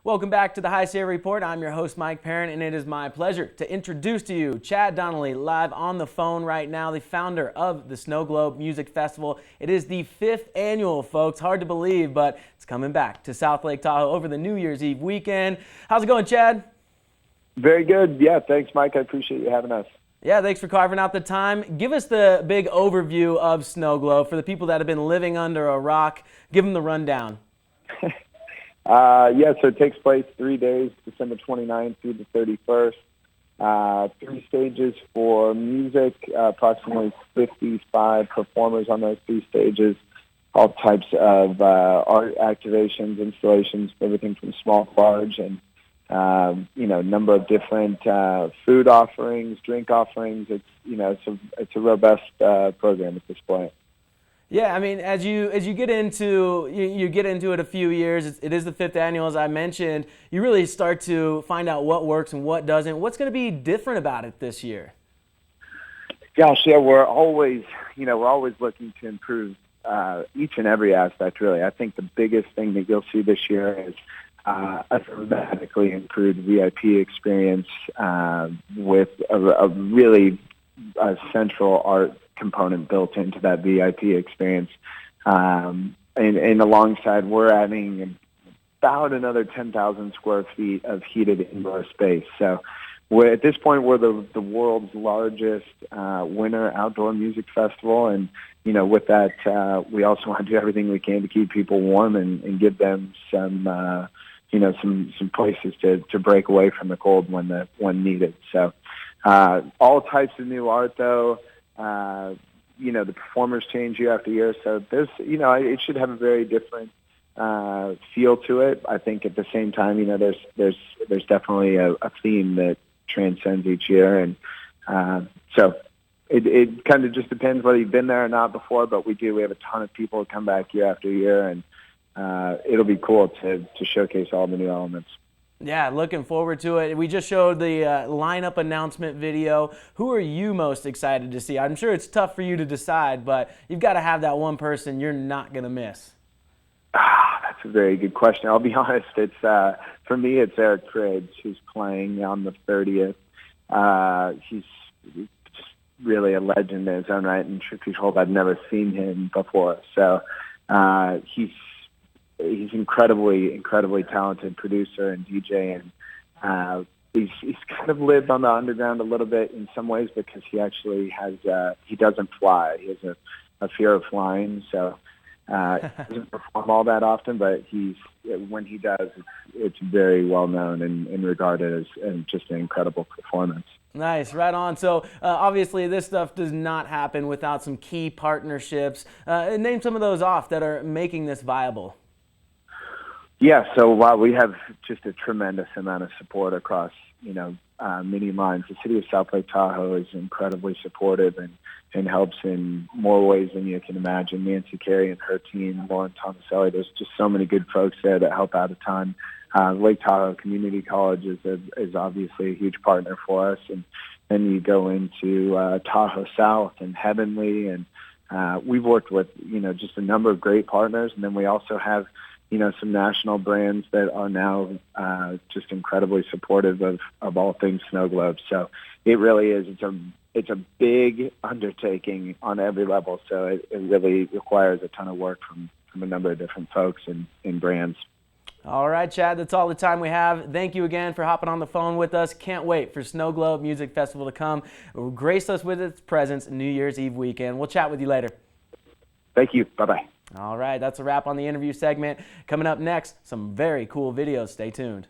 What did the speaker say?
Welcome back to the High Sierra Report. I'm your host, Mike Peron, and it is my pleasure to introduce to you Chad Donnelly, live on the phone right now, the founder of the SnowGlobe Music Festival. It is the 5th annual, folks. Hard to believe, but it's coming back to South Lake Tahoe over the New Year's Eve weekend. How's it going, Chad? Very good. Yeah, thanks, Mike. I appreciate you having us. Yeah, thanks for carving out the time. Give us the big overview of SnowGlobe for the people that have been living under a rock. Give them the rundown. So it takes place 3 days, December 29th through the 31st. 3 stages for music, approximately 55 performers on those 3 stages, all types of art activations, installations, everything from small to large, and number of different food offerings, drink offerings. It's a robust program at this point. Yeah, I mean, as you get into it a few years, it is the 5th annual, as I mentioned. You really start to find out what works and what doesn't. What's going to be different about it this year? Gosh, yeah, we're always looking to improve each and every aspect. Really, I think the biggest thing that you'll see this year is a dramatically improved VIP experience with a really central art component built into that VIP experience. And alongside, we're adding about another 10,000 square feet of heated indoor space. So at this point, we're the world's largest winter outdoor music festival. And, with that, we also want to do everything we can to keep people warm and give them some places to break away from the cold when needed. So all types of new art, though. The performers change year after year, so it should have a very different feel to it. I think at the same time, there's definitely a theme that transcends each year, and so it kind of just depends whether you've been there or not before. But we have a ton of people who come back year after year, and it'll be cool to showcase all the new elements. Yeah, looking forward to it. We just showed the lineup announcement video. Who are you most excited to see? I'm sure it's tough for you to decide, but you've got to have that one person you're not going to miss. That's a very good question. I'll be honest. It's for me, it's Eric Prydz, who's playing on the 30th. He's just really a legend in his own right, and truth be told, I've never seen him before. So he's incredibly talented producer and DJ, and he's kind of lived on the underground a little bit in some ways because he actually he doesn't fly. He has a fear of flying, so he doesn't perform all that often. But when he does, it's very well known and regarded as just an incredible performance. Nice, right on. So obviously this stuff does not happen without some key partnerships. Name some of those off that are making this viable. Yeah, so while we have just a tremendous amount of support across, many lines, the city of South Lake Tahoe is incredibly supportive and helps in more ways than you can imagine. Nancy Carey and her team, Lauren Tomaselli, there's just so many good folks there that help out a ton. Lake Tahoe Community College is obviously a huge partner for us, and then you go into Tahoe South and Heavenly, and we've worked with just a number of great partners, and then we also have some national brands that are now just incredibly supportive of all things SnowGlobe. So it really is. It's a big undertaking on every level. So it really requires a ton of work from a number of different folks and brands. All right, Chad, that's all the time we have. Thank you again for hopping on the phone with us. Can't wait for SnowGlobe Music Festival to come. Grace us with its presence New Year's Eve weekend. We'll chat with you later. Thank you. Bye-bye. All right, that's a wrap on the interview segment. Coming up next, some very cool videos. Stay tuned.